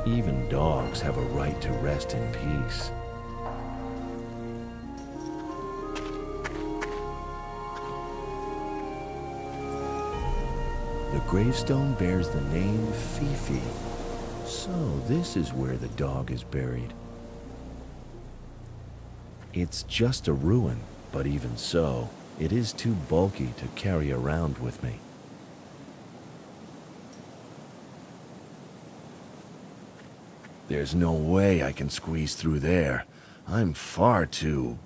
Even dogs have a right to rest in peace. The gravestone bears the name Fifi. So this is where the dog is buried. It's just a ruin, but even so, it is too bulky to carry around with me. There's no way I can squeeze through there. I'm far too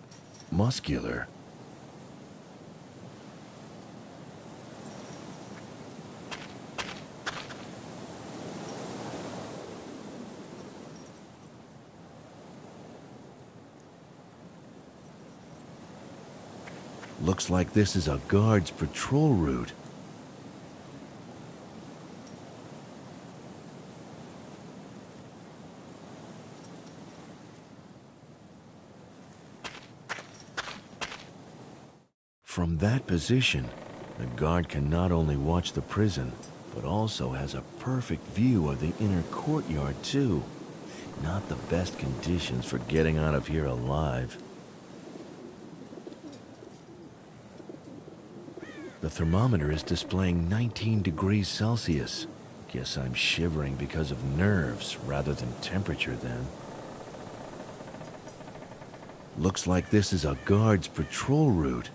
muscular. Looks like this is a guard's patrol route. From that position, the guard can not only watch the prison, but also has a perfect view of the inner courtyard too. Not the best conditions for getting out of here alive. The thermometer is displaying 19 degrees Celsius. Guess I'm shivering because of nerves rather than temperature then. Looks like this is a guard's patrol route.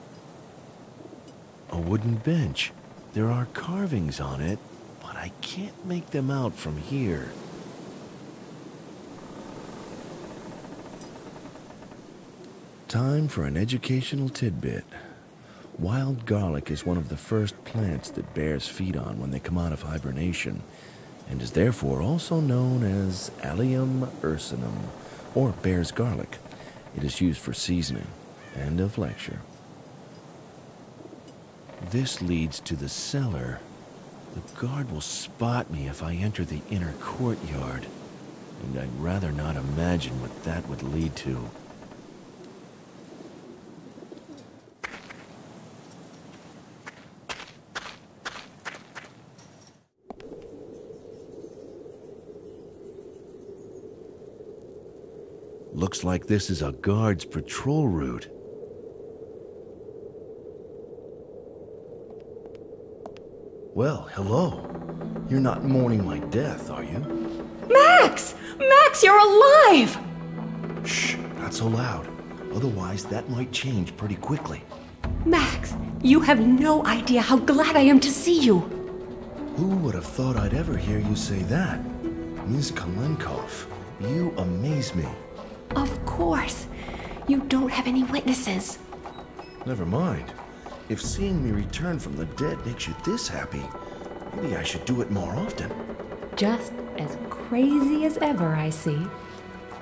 A wooden bench. There are carvings on it, but I can't make them out from here. Time for an educational tidbit. Wild garlic is one of the first plants that bears feed on when they come out of hibernation, and is therefore also known as Allium ursinum, or bear's garlic. It is used for seasoning. End of lecture. This leads to the cellar. The guard will spot me if I enter the inner courtyard, and I'd rather not imagine what that would lead to. Looks like this is a guard's patrol route. Well, hello. You're not mourning my death, are you? Max! Max, you're alive! Shh, not so loud. Otherwise, that might change pretty quickly. Max, you have no idea how glad I am to see you. Who would have thought I'd ever hear you say that? Ms. Kalenkov, you amaze me. Of course. You don't have any witnesses. Never mind. If seeing me return from the dead makes you this happy, maybe I should do it more often. Just as crazy as ever, I see.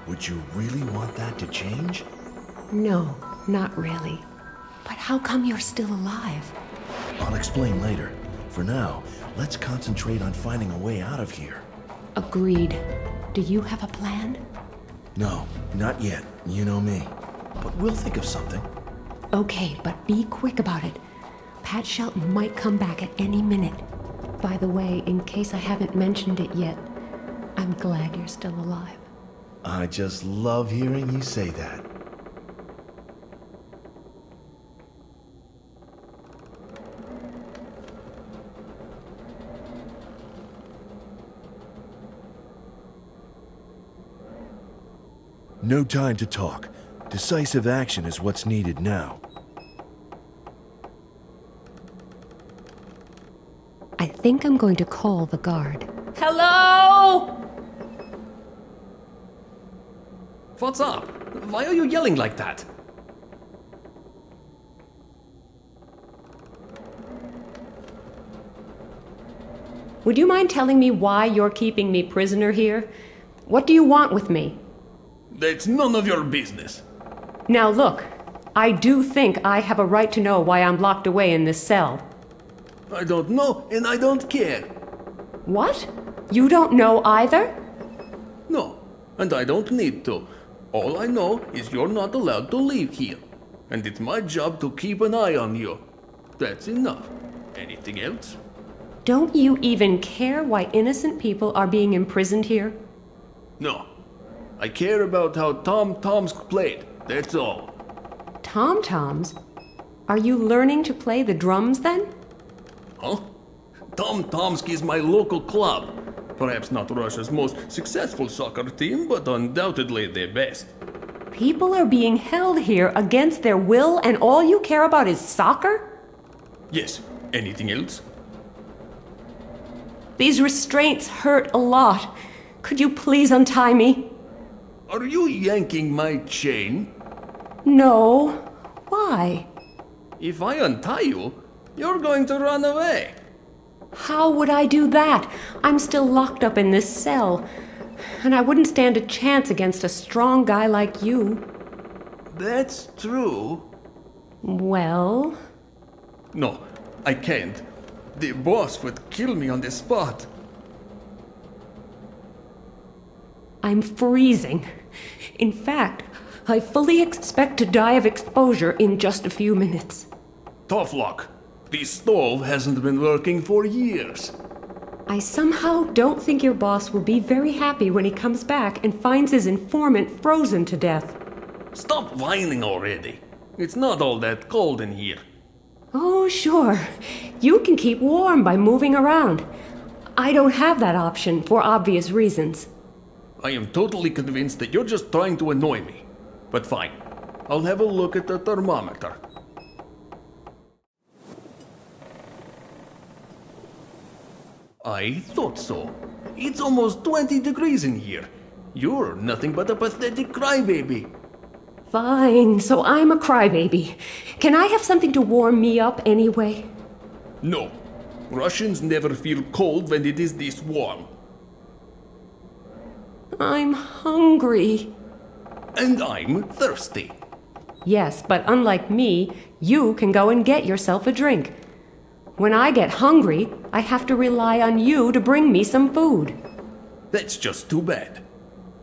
Would you really want that to change? No, not really. But how come you're still alive? I'll explain later. For now, let's concentrate on finding a way out of here. Agreed. Do you have a plan? No, not yet. You know me. But we'll think of something. Okay, but be quick about it. Pat Shelton might come back at any minute. By the way, in case I haven't mentioned it yet, I'm glad you're still alive. I just love hearing you say that. No time to talk. Decisive action is what's needed now. I think I'm going to call the guard. Hello? What's up? Why are you yelling like that? Would you mind telling me why you're keeping me prisoner here? What do you want with me? That's none of your business. Now look, I do think I have a right to know why I'm locked away in this cell. I don't know, and I don't care. What? You don't know either? No, and I don't need to. All I know is you're not allowed to leave here. And it's my job to keep an eye on you. That's enough. Anything else? Don't you even care why innocent people are being imprisoned here? No. I care about how Tom-Toms played, that's all. Tom-toms? Are you learning to play the drums then? Huh? Tom-Tomsk is my local club. Perhaps not Russia's most successful soccer team, but undoubtedly the best. People are being held here against their will, and all you care about is soccer? Yes. Anything else? These restraints hurt a lot. Could you please untie me? Are you yanking my chain? No. Why? If I untie you, you're going to run away. How would I do that? I'm still locked up in this cell. And I wouldn't stand a chance against a strong guy like you. That's true. Well? No, I can't. The boss would kill me on the spot. I'm freezing. In fact, I fully expect to die of exposure in just a few minutes. Tough luck. This stove hasn't been working for years. I somehow don't think your boss will be very happy when he comes back and finds his informant frozen to death. Stop whining already. It's not all that cold in here. Oh, sure. You can keep warm by moving around. I don't have that option for obvious reasons. I am totally convinced that you're just trying to annoy me. But fine. I'll have a look at the thermometer. I thought so. It's almost 20 degrees in here. You're nothing but a pathetic crybaby. Fine, so I'm a crybaby. Can I have something to warm me up anyway? No. Russians never feel cold when it is this warm. I'm hungry. And I'm thirsty. Yes, but unlike me, you can go and get yourself a drink. When I get hungry, I have to rely on you to bring me some food. That's just too bad.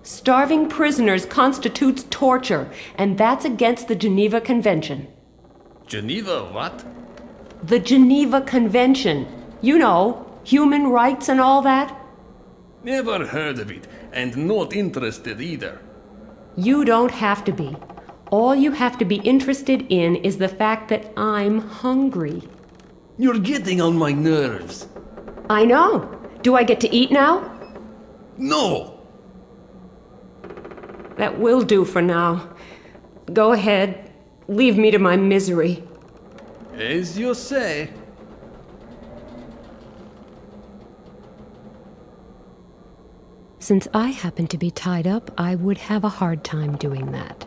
Starving prisoners constitutes torture, and that's against the Geneva Convention. Geneva what? The Geneva Convention. You know, human rights and all that. Never heard of it, and not interested either. You don't have to be. All you have to be interested in is the fact that I'm hungry. You're getting on my nerves. I know. Do I get to eat now? No! That will do for now. Go ahead. Leave me to my misery. As you say. Since I happen to be tied up, I would have a hard time doing that.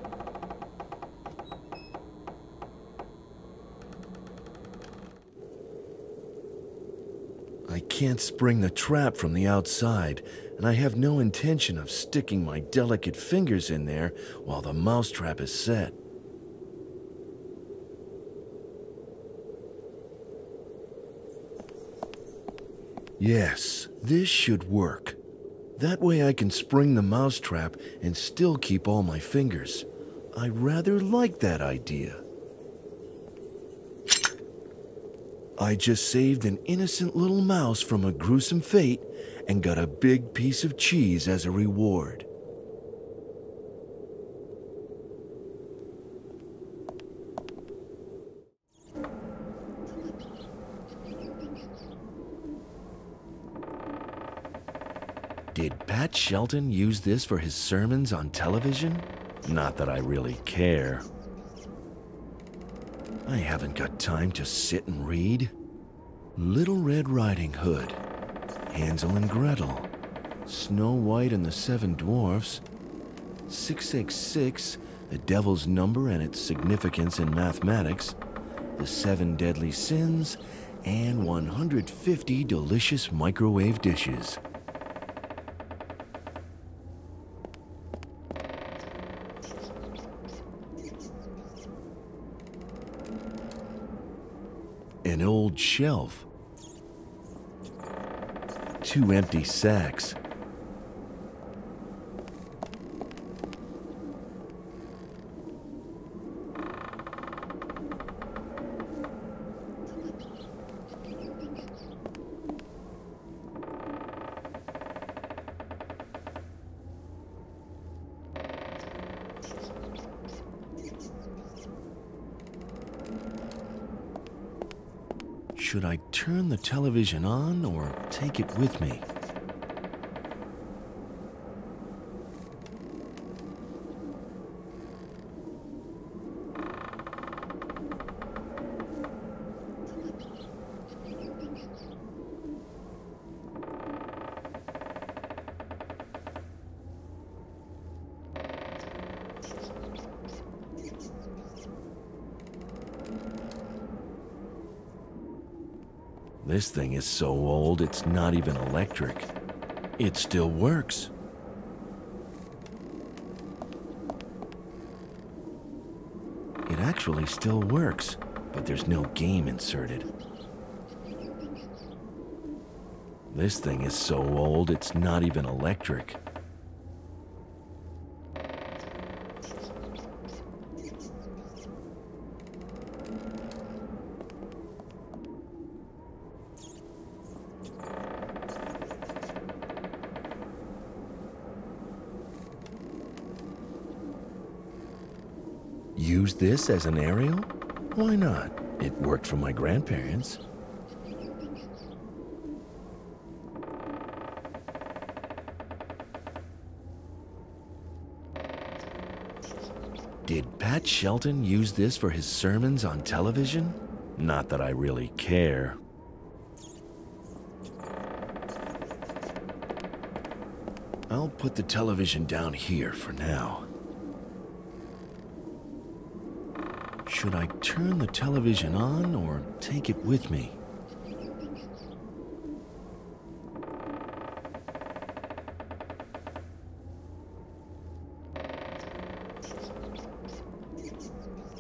I can't spring the trap from the outside, and I have no intention of sticking my delicate fingers in there while the mousetrap is set. Yes, this should work. That way I can spring the mousetrap and still keep all my fingers. I rather like that idea. I just saved an innocent little mouse from a gruesome fate and got a big piece of cheese as a reward. Did Pat Shelton use this for his sermons on television? Not that I really care. I haven't got time to sit and read. Little Red Riding Hood, Hansel and Gretel, Snow White and the Seven Dwarfs, 666, the devil's number and its significance in mathematics, the 7 deadly sins, and 150 delicious microwave dishes. An old shelf. 2 empty sacks. Should I turn the television on or take it with me? This thing is so old, it's not even electric. It still works. It actually still works, but there's no game inserted. This thing is so old, it's not even electric. Use this as an aerial? Why not? It worked for my grandparents. Did Pat Shelton use this for his sermons on television? Not that I really care. I'll put the television down here for now. Should I turn the television on or take it with me?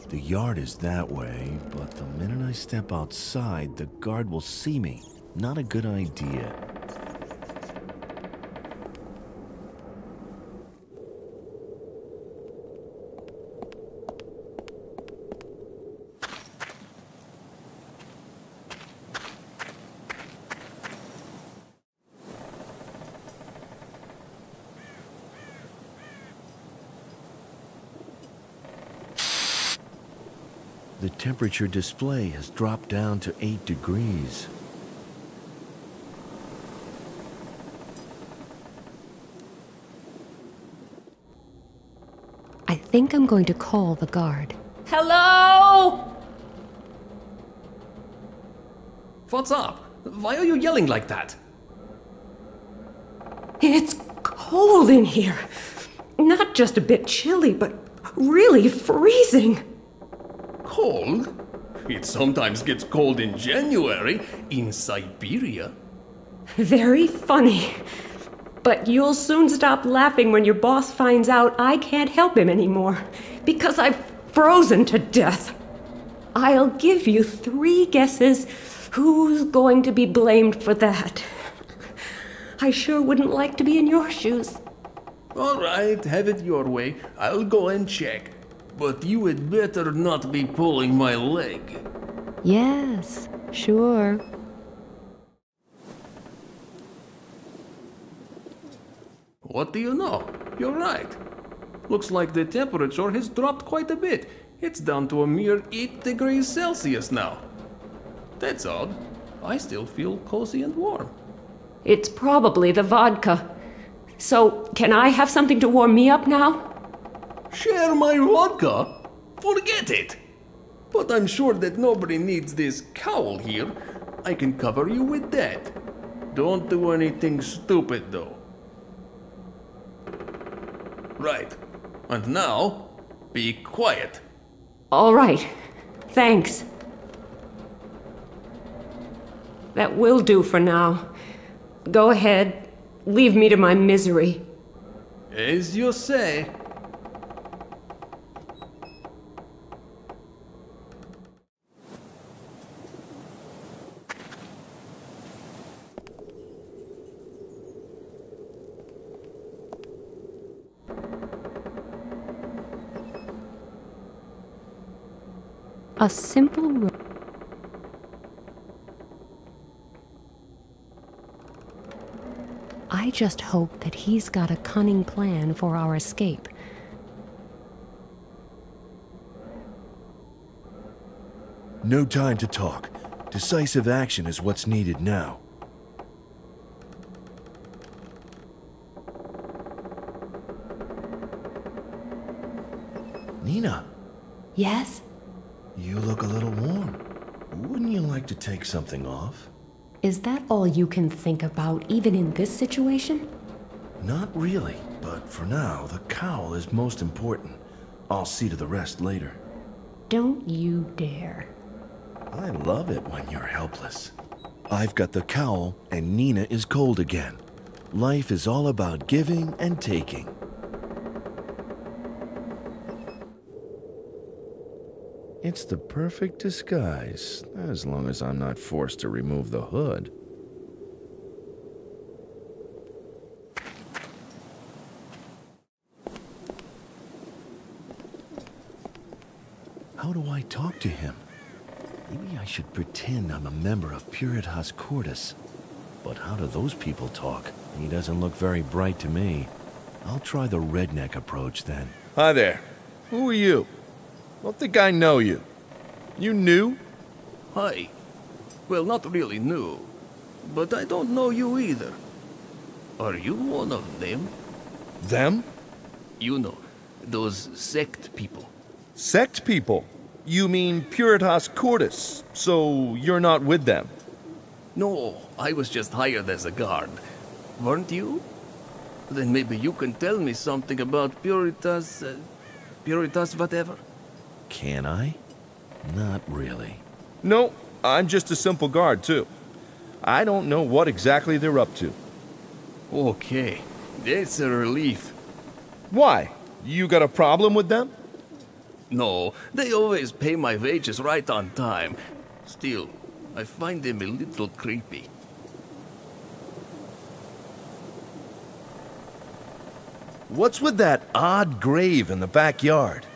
The yard is that way, but the minute I step outside, the guard will see me. Not a good idea. The temperature display has dropped down to 8 degrees. I think I'm going to call the guard. Hello? What's up? Why are you yelling like that? It's cold in here. Not just a bit chilly, but really freezing. Cold? It sometimes gets cold in January in Siberia. Very funny. But you'll soon stop laughing when your boss finds out I can't help him anymore, because I've frozen to death. I'll give you 3 guesses who's going to be blamed for that. I sure wouldn't like to be in your shoes. All right, have it your way. I'll go and check. But you had better not be pulling my leg. Yes, sure. What do you know? You're right. Looks like the temperature has dropped quite a bit. It's down to a mere 8 degrees Celsius now. That's odd. I still feel cozy and warm. It's probably the vodka. So, can I have something to warm me up now? Share my vodka? Forget it! But I'm sure that nobody needs this cowl here. I can cover you with that. Don't do anything stupid though. Right. And now, be quiet. All right. Thanks. That will do for now. Go ahead. Leave me to my misery. As you say. A simple road. I just hope that he's got a cunning plan for our escape. No time to talk. Decisive action is what's needed now. Nina, Yes? you look a little warm. Wouldn't you like to take something off? Is that all you can think about, even in this situation? Not really, but for now, the cowl is most important. I'll see to the rest later. Don't you dare. I love it when you're helpless. I've got the cowl, and Nina is cold again. Life is all about giving and taking. It's the perfect disguise, as long as I'm not forced to remove the hood. How do I talk to him? Maybe I should pretend I'm a member of Puritas Cordis. But how do those people talk? He doesn't look very bright to me. I'll try the redneck approach then. Hi there. Who are you? Don't think I know you. You new? Hi. Well, not really new, but I don't know you either. Are you one of them? Them? You know, those sect people. Sect people? You mean Puritas Cordis, so you're not with them? No, I was just hired as a guard. Weren't you? Then maybe you can tell me something about Puritas whatever. Can I? Not really. No, I'm just a simple guard, too. I don't know what exactly they're up to. Okay, that's a relief. Why? You got a problem with them? No, they always pay my wages right on time. Still, I find them a little creepy. What's with that odd grave in the backyard?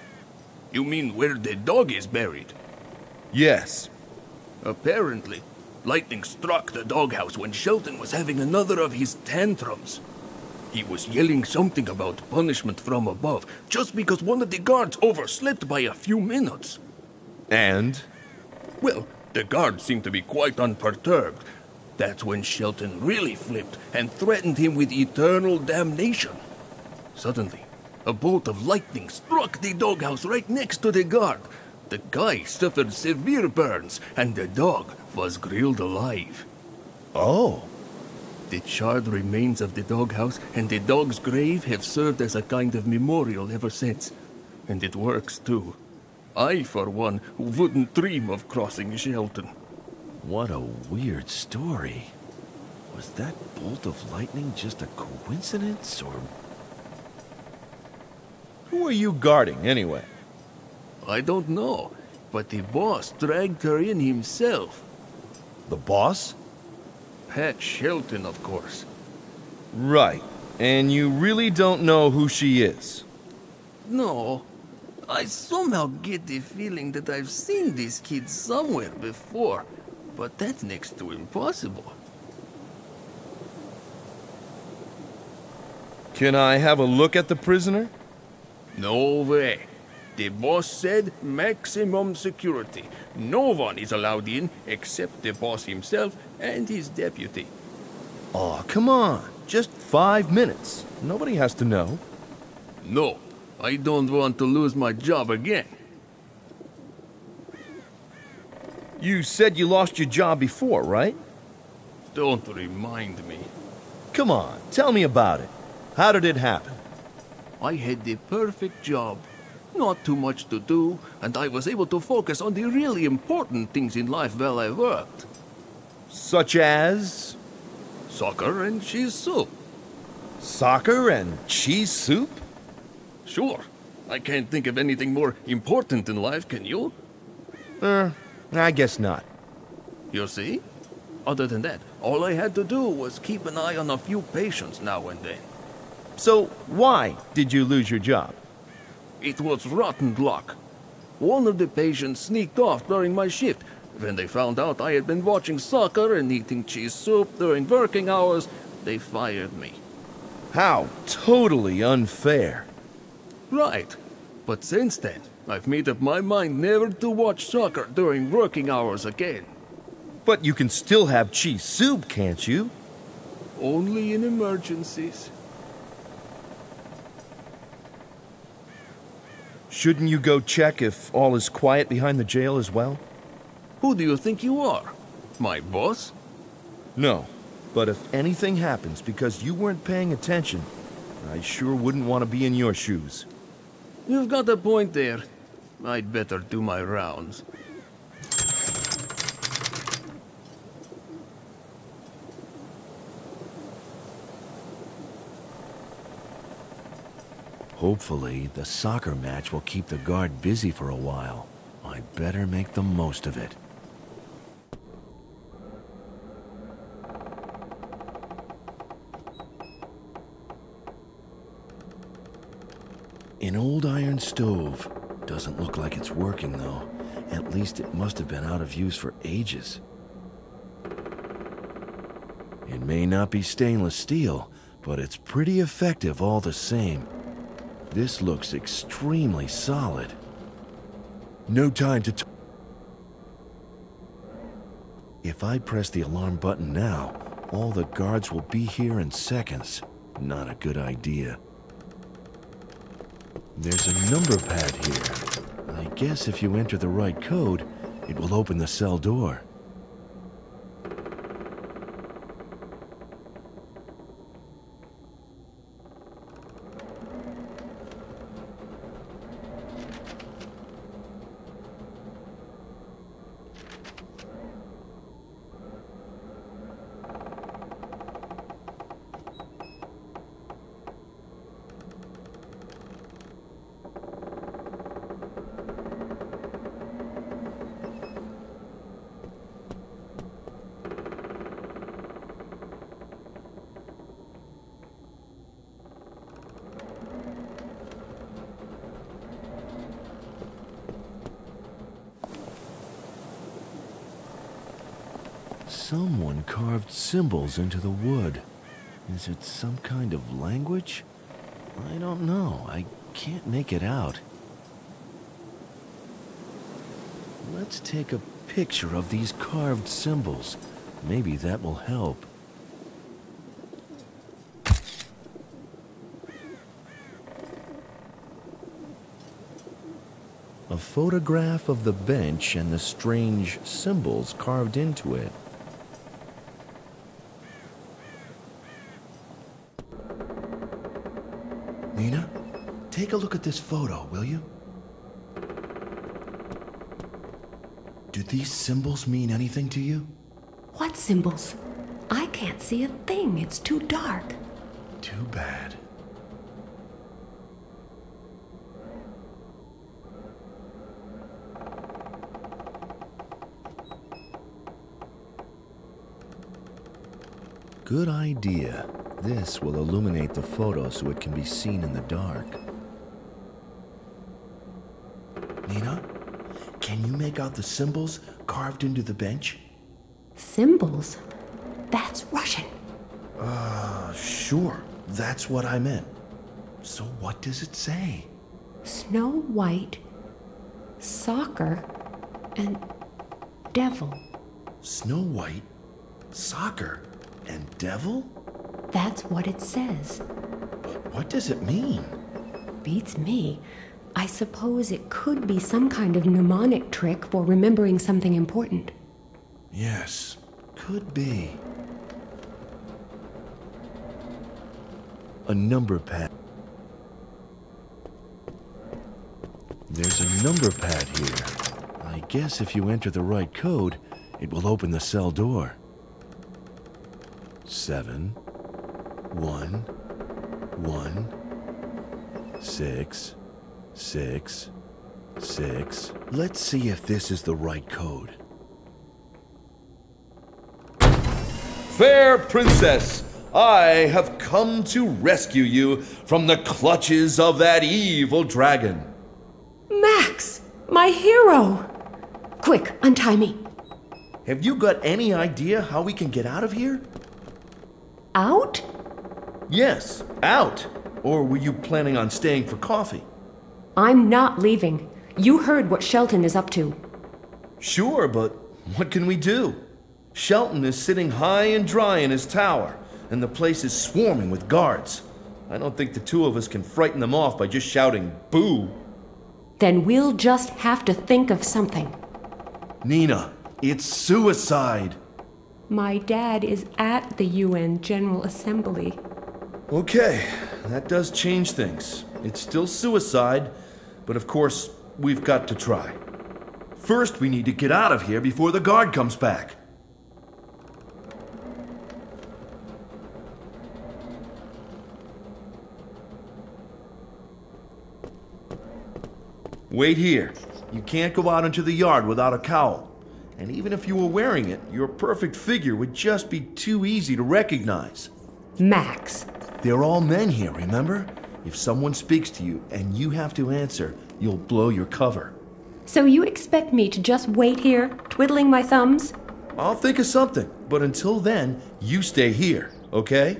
You mean where the dog is buried? Yes. Apparently, lightning struck the doghouse when Shelton was having another of his tantrums. He was yelling something about punishment from above just because one of the guards overslept by a few minutes. And? Well, the guard seemed to be quite unperturbed. That's when Shelton really flipped and threatened him with eternal damnation. Suddenly, a bolt of lightning struck the doghouse right next to the guard. The guy suffered severe burns, and the dog was grilled alive. Oh. The charred remains of the doghouse and the dog's grave have served as a kind of memorial ever since. And it works, too. I, for one, wouldn't dream of crossing Shelton. What a weird story. Was that bolt of lightning just a coincidence, or... Who are you guarding, anyway? I don't know, but the boss dragged her in himself. The boss? Pat Shelton, of course. Right. And you really don't know who she is? No. I somehow get the feeling that I've seen this kid somewhere before, but that's next to impossible. Can I have a look at the prisoner? No way. The boss said maximum security. No one is allowed in except the boss himself and his deputy. Aw, come on. Just 5 minutes. Nobody has to know. No, I don't want to lose my job again. You said you lost your job before, right? Don't remind me. Come on, tell me about it. How did it happen? I had the perfect job. Not too much to do, and I was able to focus on the really important things in life while I worked. Such as? Soccer and cheese soup. Soccer and cheese soup? Sure. I can't think of anything more important in life, can you? I guess not. You see? Other than that, all I had to do was keep an eye on a few patients now and then. So, why did you lose your job? It was rotten luck. One of the patients sneaked off during my shift. When they found out I had been watching soccer and eating cheese soup during working hours, they fired me. How totally unfair. Right. But since then, I've made up my mind never to watch soccer during working hours again. But you can still have cheese soup, can't you? Only in emergencies. Shouldn't you go check if all is quiet behind the jail as well? Who do you think you are? My boss? No, but if anything happens because you weren't paying attention, I sure wouldn't want to be in your shoes. You've got a point there. I'd better do my rounds. Hopefully, the soccer match will keep the guard busy for a while. I'd better make the most of it. An old iron stove. Doesn't look like it's working, though. At least it must have been out of use for ages. It may not be stainless steel, but it's pretty effective all the same. This looks extremely solid. No time to If I press the alarm button now, all the guards will be here in seconds. Not a good idea. There's a number pad here. I guess if you enter the right code, it will open the cell door. Someone carved symbols into the wood. Is it some kind of language? I don't know. I can't make it out. Let's take a picture of these carved symbols. Maybe that will help. A photograph of the bench and the strange symbols carved into it. Nina, take a look at this photo, will you? Do these symbols mean anything to you? What symbols? I can't see a thing. It's too dark. Too bad. Good idea. This will illuminate the photo so it can be seen in the dark. Nina, can you make out the symbols carved into the bench? Symbols? That's Russian. Sure. That's what I meant. So what does it say? Snow White, soccer, and devil. Snow White, soccer, and devil? That's what it says. But what does it mean? Beats me. I suppose it could be some kind of mnemonic trick for remembering something important. Yes, could be. A number pad. There's a number pad here. I guess if you enter the right code, it will open the cell door. 7 1 1 6 6 6. Let's see if this is the right code. Fair princess, I have come to rescue you from the clutches of that evil dragon. Max! My hero! Quick, untie me. Have you got any idea how we can get out of here? Out? Yes, out. Or were you planning on staying for coffee? I'm not leaving. You heard what Shelton is up to. Sure, but what can we do? Shelton is sitting high and dry in his tower, and the place is swarming with guards. I don't think the two of us can frighten them off by just shouting, boo. Then we'll just have to think of something. Nina, it's suicide. My dad is at the UN General Assembly. Okay, that does change things. It's still suicide, but of course, we've got to try. First, we need to get out of here before the guard comes back. Wait here. You can't go out into the yard without a cowl. And even if you were wearing it, your perfect figure would just be too easy to recognize. Max. They're all men here, remember? If someone speaks to you and you have to answer, you'll blow your cover. So you expect me to just wait here, twiddling my thumbs? I'll think of something, but until then, you stay here, okay?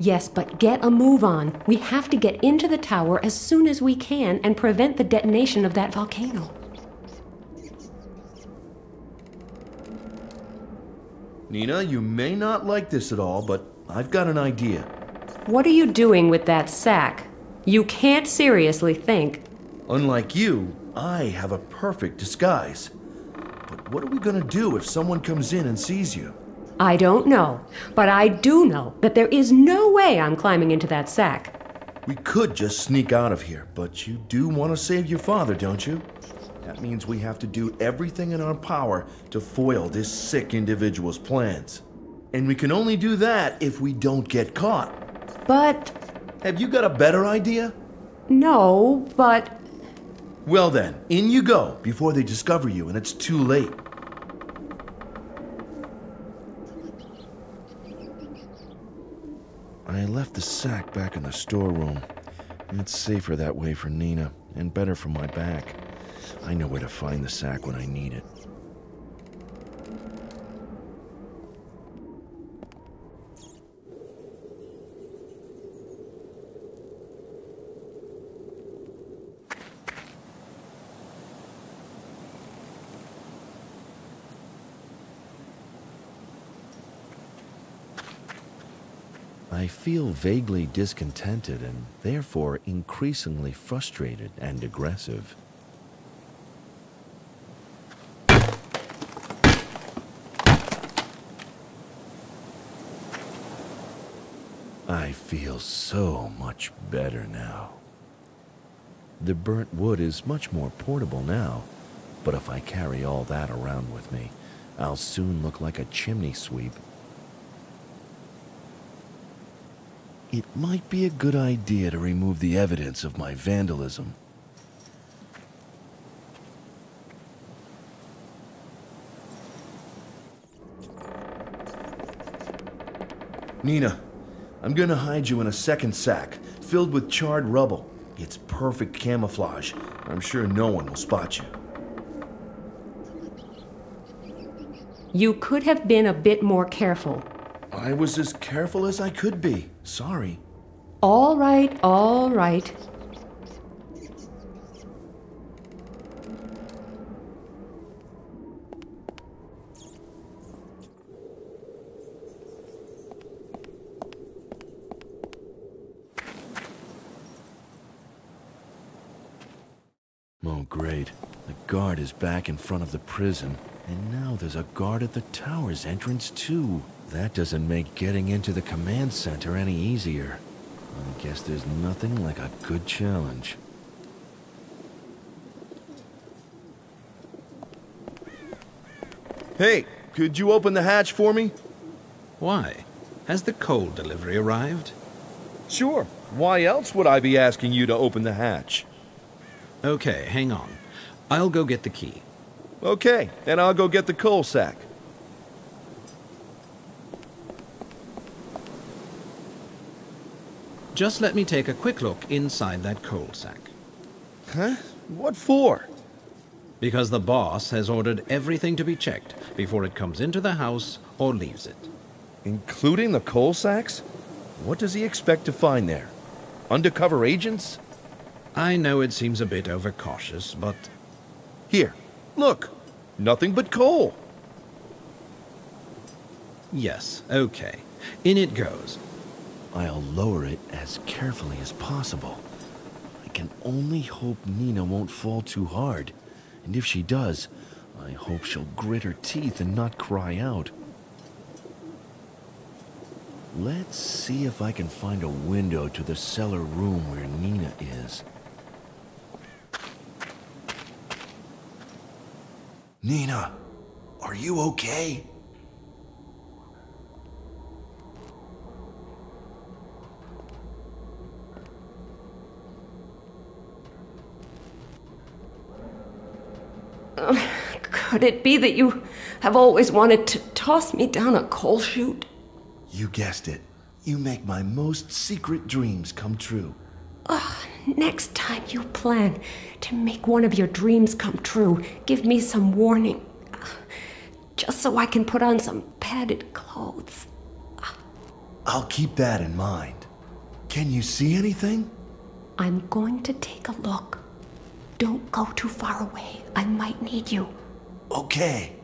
Yes, but get a move on. We have to get into the tower as soon as we can and prevent the detonation of that volcano. Nina, you may not like this at all, but I've got an idea. What are you doing with that sack? You can't seriously think. Unlike you, I have a perfect disguise. But what are we gonna do if someone comes in and sees you? I don't know, but I do know that there is no way I'm climbing into that sack. We could just sneak out of here, but you do want to save your father, don't you? That means we have to do everything in our power to foil this sick individual's plans. And we can only do that if we don't get caught. But... Have you got a better idea? No, but... Well then, in you go before they discover you and it's too late. I left the sack back in the storeroom. It's safer that way for Nina, and better for my back. I know where to find the sack when I need it. I feel vaguely discontented and therefore increasingly frustrated and aggressive. I feel so much better now. The burnt wood is much more portable now, but if I carry all that around with me, I'll soon look like a chimney sweep. It might be a good idea to remove the evidence of my vandalism. Nina, I'm gonna hide you in a second sack, filled with charred rubble. It's perfect camouflage. I'm sure no one will spot you. You could have been a bit more careful. I was as careful as I could be. Sorry. All right, all right. Oh, great. The guard is back in front of the prison. And now there's a guard at the tower's entrance, too. That doesn't make getting into the command center any easier. I guess there's nothing like a good challenge. Hey, could you open the hatch for me? Why? Has the coal delivery arrived? Sure. Why else would I be asking you to open the hatch? Okay, hang on. I'll go get the key. Okay, then I'll go get the coal sack. Just let me take a quick look inside that coal sack. Huh? What for? Because the boss has ordered everything to be checked before it comes into the house or leaves it. Including the coal sacks? What does he expect to find there? Undercover agents? I know it seems a bit overcautious, but... Here, look. Nothing but coal. Yes, okay. In it goes. I'll lower it as carefully as possible. I can only hope Nina won't fall too hard. And if she does, I hope she'll grit her teeth and not cry out. Let's see if I can find a window to the cellar room where Nina is. Nina, are you okay? Could it be that you have always wanted to toss me down a coal chute? You guessed it. You make my most secret dreams come true. Next time you plan to make one of your dreams come true, give me some warning. Just so I can put on some padded clothes. I'll keep that in mind. Can you see anything? I'm going to take a look. Don't go too far away. I might need you. Okay.